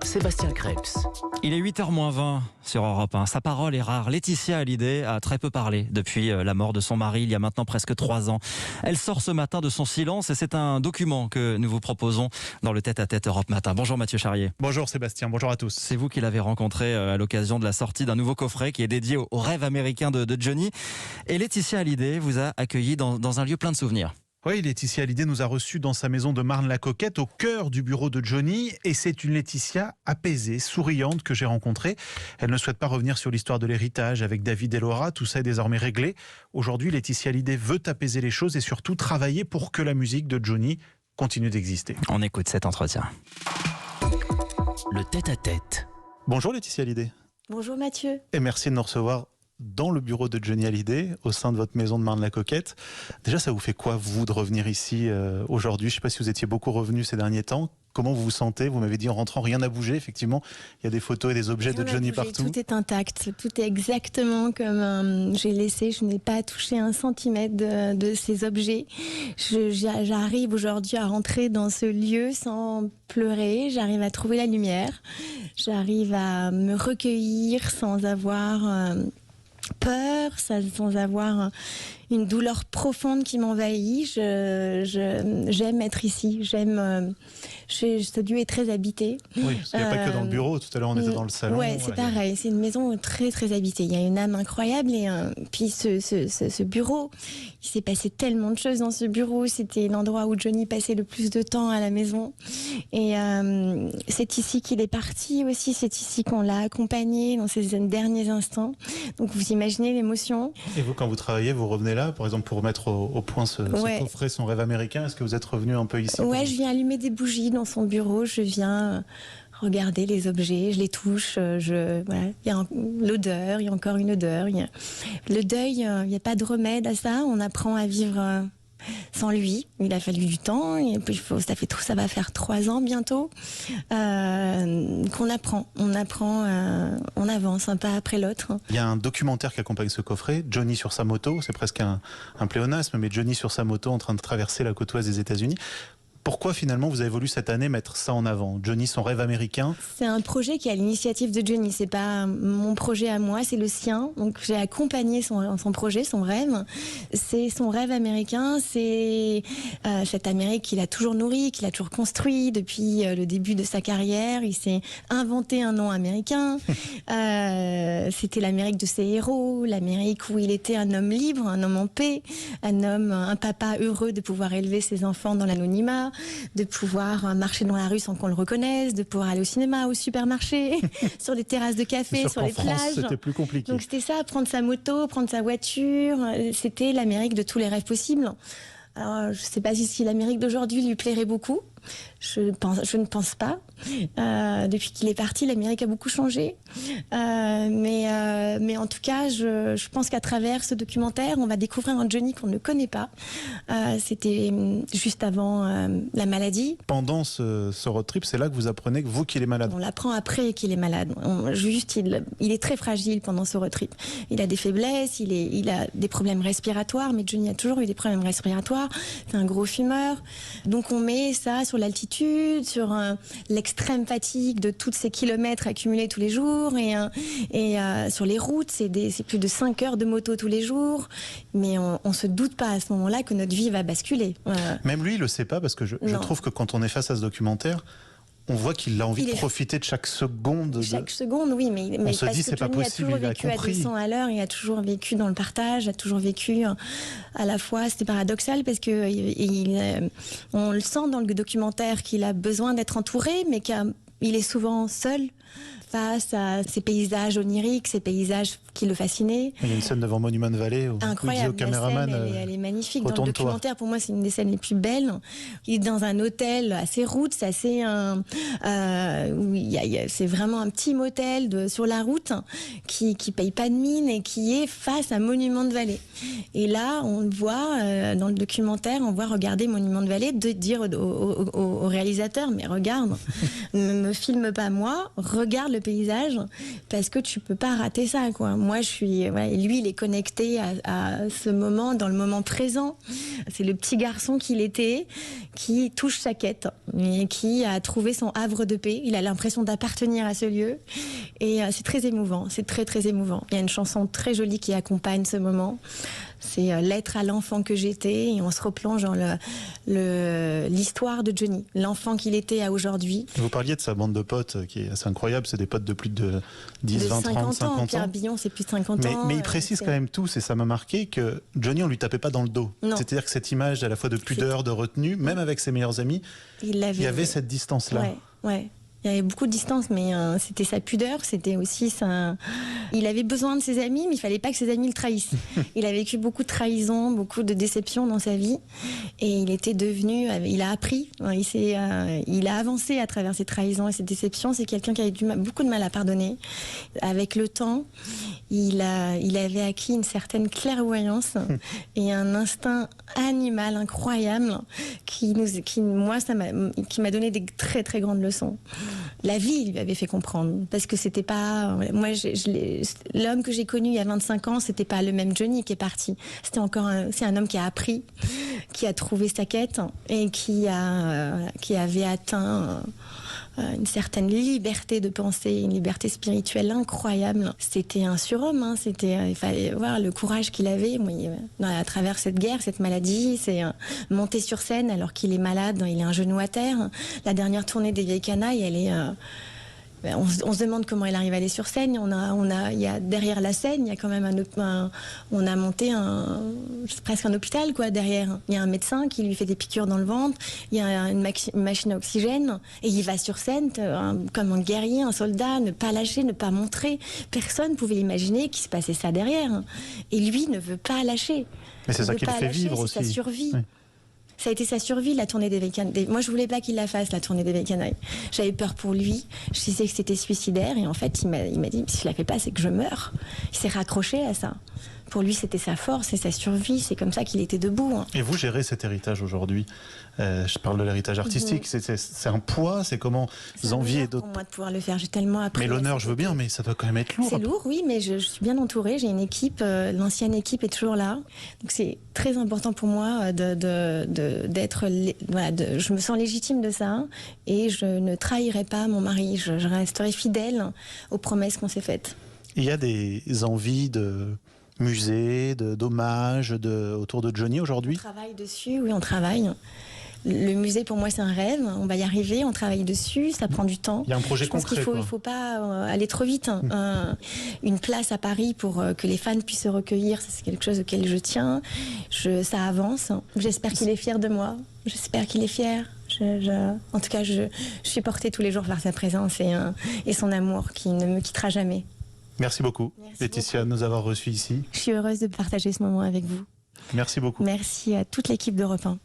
Sébastien Krebs. Il est 8h-20 sur Europe 1. Sa parole est rare. Laetitia Hallyday a très peu parlé depuis la mort de son mari il y a maintenant presque 3 ans. Elle sort ce matin de son silence et c'est un document que nous vous proposons dans le tête-à-tête Europe Matin. Bonjour Mathieu Charrier. Bonjour Sébastien, bonjour à tous. C'est vous qui l'avez rencontré à l'occasion de la sortie d'un nouveau coffret qui est dédié au rêve américain de Johnny. Et Laetitia Hallyday vous a accueilli dans un lieu plein de souvenirs. Oui, Laetitia Hallyday nous a reçus dans sa maison de Marne-la-Coquette, au cœur du bureau de Johnny. Et c'est une Laetitia apaisée, souriante que j'ai rencontrée. Elle ne souhaite pas revenir sur l'histoire de l'héritage avec David et Laura. Tout ça est désormais réglé. Aujourd'hui, Laetitia Hallyday veut apaiser les choses et surtout travailler pour que la musique de Johnny continue d'exister. On écoute cet entretien. Le tête-à-tête. Bonjour Laetitia Hallyday. Bonjour Mathieu. Et merci de nous recevoir dans le bureau de Johnny Hallyday, au sein de votre maison de Marne-la-Coquette. Déjà, ça vous fait quoi, vous, de revenir ici aujourd'hui ? Je ne sais pas si vous étiez beaucoup revenu ces derniers temps. Comment vous vous sentez ? Vous m'avez dit en rentrant, rien n'a bougé, effectivement. Il y a des photos et des objets de Johnny partout. Tout est intact, tout est exactement comme j'ai laissé. Je n'ai pas touché un centimètre de ces objets. J'arrive aujourd'hui à rentrer dans ce lieu sans pleurer. J'arrive à trouver la lumière. J'arrive à me recueillir sans avoir peur, sans avoir une douleur profonde qui m'envahit. J'aime être ici. Ce lieu est très habité. Oui, parce qu'il n'y a pas que dans le bureau. Tout à l'heure, on était dans le salon. Oui, c'est pareil. C'est une maison très, très habitée. Il y a une âme incroyable. Et puis, ce bureau, il s'est passé tellement de choses dans ce bureau. C'était l'endroit où Johnny passait le plus de temps à la maison. Et c'est ici qu'il est parti aussi. C'est ici qu'on l'a accompagné dans ces derniers instants. Donc, vous imaginez l'émotion. Et vous, quand vous travaillez, vous revenez là, par exemple, pour remettre au point ce coffret, son rêve américain. Est-ce que vous êtes revenu un peu ici ? Ouais, je viens allumer des bougies dans son bureau. Je viens regarder les objets, je les touche. Voilà. Il y a l'odeur, il y a encore une odeur. Le deuil, il n'y a pas de remède à ça. On apprend à vivre sans lui. Il a fallu du temps. Et puis ça va faire 3 ans bientôt qu'on apprend. On avance un pas après l'autre. Il y a un documentaire qui accompagne ce coffret, Johnny sur sa moto. C'est presque un pléonasme, mais Johnny sur sa moto en train de traverser la côte ouest des États-Unis. Pourquoi finalement vous avez voulu cette année mettre ça en avant ? Johnny, son rêve américain. C'est un projet qui est à l'initiative de Johnny. C'est pas mon projet à moi, c'est le sien. Donc j'ai accompagné son projet, son rêve. C'est son rêve américain. C'est cette Amérique qu'il a toujours nourrie, qu'il a toujours construit depuis le début de sa carrière. Il s'est inventé un nom américain. C'était l'Amérique de ses héros, l'Amérique où il était un homme libre, un homme en paix, un papa heureux de pouvoir élever ses enfants dans l'anonymat, de pouvoir marcher dans la rue sans qu'on le reconnaisse, de pouvoir aller au cinéma, au supermarché, sur les terrasses de café, sur les plages. C'était plus compliqué. Donc c'était ça, prendre sa moto, prendre sa voiture. C'était l'Amérique de tous les rêves possibles. Alors, je ne sais pas si l'Amérique d'aujourd'hui lui plairait beaucoup. Je ne pense pas. Depuis qu'il est parti, l'Amérique a beaucoup changé. Mais en tout cas, je pense qu'à travers ce documentaire, on va découvrir un Johnny qu'on ne connaît pas. C'était juste avant la maladie. Pendant ce road trip, c'est là que vous apprenez que vous qu'il est malade. On l'apprend après qu'il est malade. Il est très fragile pendant ce road trip. Il a des faiblesses, il a des problèmes respiratoires, mais Johnny a toujours eu des problèmes respiratoires. C'est un gros fumeur. Donc on met ça sur l'altitude, sur l'extrême fatigue de tous ces kilomètres accumulés tous les jours et sur les routes, c'est plus de 5 heures de moto tous les jours, mais on se doute pas à ce moment-là que notre vie va basculer. Même lui, il le sait pas, parce que je trouve que quand on est face à ce documentaire, on voit qu'il a envie de profiter de chaque seconde. Chaque seconde, oui, mais on se dit c'est pas possible, il a compris. Il a toujours vécu à 200 à l'heure, il a toujours vécu dans le partage, a toujours vécu à la fois, c'était paradoxal parce que on le sent dans le documentaire qu'il a besoin d'être entouré, mais qu'il est souvent seul face à ces paysages oniriques, ces paysages qui le fascinaient. Il y a une scène devant Monument Valley où incroyable, il dit au caméraman, elle est magnifique. Dans le documentaire, pour moi, c'est une des scènes les plus belles. Il est dans un hôtel assez route, c'est assez c'est vraiment un petit motel sur la route qui paye pas de mine et qui est face à Monument Valley. Et là, on le voit dans le documentaire, on voit regarder Monument Valley, de dire au réalisateur, mais regarde, ne me filme pas moi, regarde le paysage parce que tu peux pas rater ça, quoi. moi, lui, il est connecté à ce moment, dans le moment présent. C'est le petit garçon qu'il était, qui touche sa quête et qui a trouvé son havre de paix. Il a l'impression d'appartenir à ce lieu. Et c'est très émouvant, c'est très très émouvant. Il y a une chanson très jolie qui accompagne ce moment. C'est l'être à l'enfant que j'étais, et on se replonge dans l'histoire de Johnny, l'enfant qu'il était à aujourd'hui. Vous parliez de sa bande de potes qui est assez incroyable, c'est des potes de plus de 10, 20, 30, 50 ans. Pierre Billon, c'est plus de 50 ans. Mais il précise quand même tous, et ça m'a marqué, que Johnny, on lui tapait pas dans le dos. Non. C'est-à-dire que cette image à la fois de pudeur, de retenue, même avec ses meilleurs amis, il y avait cette distance-là. Ouais. Il y avait beaucoup de distance, mais c'était sa pudeur, c'était aussi ça. Il avait besoin de ses amis, mais il fallait pas que ses amis le trahissent. Il a vécu beaucoup de trahisons, beaucoup de déceptions dans sa vie, et il était devenu, il a appris, il a avancé à travers ces trahisons et ces déceptions. C'est quelqu'un qui avait beaucoup de mal à pardonner. Avec le temps, il avait acquis une certaine clairvoyance et un instinct animal incroyable qui m'a donné des très très grandes leçons. La vie lui avait fait comprendre, parce que c'était pas moi, l'homme que j'ai connu il y a 25 ans, c'était pas le même Johnny qui est parti. C'est un homme qui a appris, qui a trouvé sa quête et qui avait atteint une certaine liberté de penser, une liberté spirituelle incroyable. C'était un surhomme, hein. Il fallait voir le courage qu'il avait à travers cette guerre, cette maladie. C'est monter sur scène alors qu'il est malade, il a un genou à terre. La dernière tournée des Vieilles Canailles, elle est... on se demande comment il arrive à aller sur scène. Il y a derrière la scène, il y a quand même on a monté presque un hôpital quoi derrière. Il y a un médecin qui lui fait des piqûres dans le ventre. Il y a une machine à oxygène et il va sur scène comme un guerrier, un soldat, ne pas lâcher, ne pas montrer. Personne pouvait imaginer qu'il se passait ça derrière. Et lui ne veut pas lâcher. Mais c'est ça qui le fait vivre aussi. C'est sa survie. Oui. Ça a été sa survie, la tournée des Vieilles Canailles. Moi, je voulais pas qu'il la fasse, la tournée des Vieilles Canailles. J'avais peur pour lui. Je disais que c'était suicidaire. Et en fait, il m'a dit, si je la fais pas, c'est que je meurs. Il s'est raccroché à ça. Pour lui, c'était sa force et sa survie. C'est comme ça qu'il était debout. Hein. Et vous gérez cet héritage aujourd'hui. Je parle de l'héritage artistique. C'est un poids, c'est comment vous enviez d'autres. Pour moi de pouvoir le faire, j'ai tellement appris. Mais l'honneur, je veux bien, mais ça doit quand même être lourd. C'est lourd, oui, mais je suis bien entourée. J'ai une équipe, l'ancienne équipe est toujours là. Donc c'est très important pour moi d'être. Je me sens légitime de ça et je ne trahirai pas mon mari. Je resterai fidèle aux promesses qu'on s'est faites. Il y a des envies de musées, d'hommages autour de Johnny aujourd'hui? On travaille dessus, oui, on travaille. Le musée, pour moi, c'est un rêve. On va y arriver, on travaille dessus, ça prend du temps. Il y a un projet concret. Je pense qu'il ne faut pas aller trop vite. Une place à Paris pour que les fans puissent se recueillir, c'est quelque chose auquel je tiens. Ça avance. J'espère qu'il est fier de moi. J'espère qu'il est fier. En tout cas, je suis portée tous les jours par sa présence et son amour qui ne me quittera jamais. Merci beaucoup, Laetitia, de nous avoir reçus ici. Je suis heureuse de partager ce moment avec vous. Merci beaucoup. Merci à toute l'équipe d'Europe 1.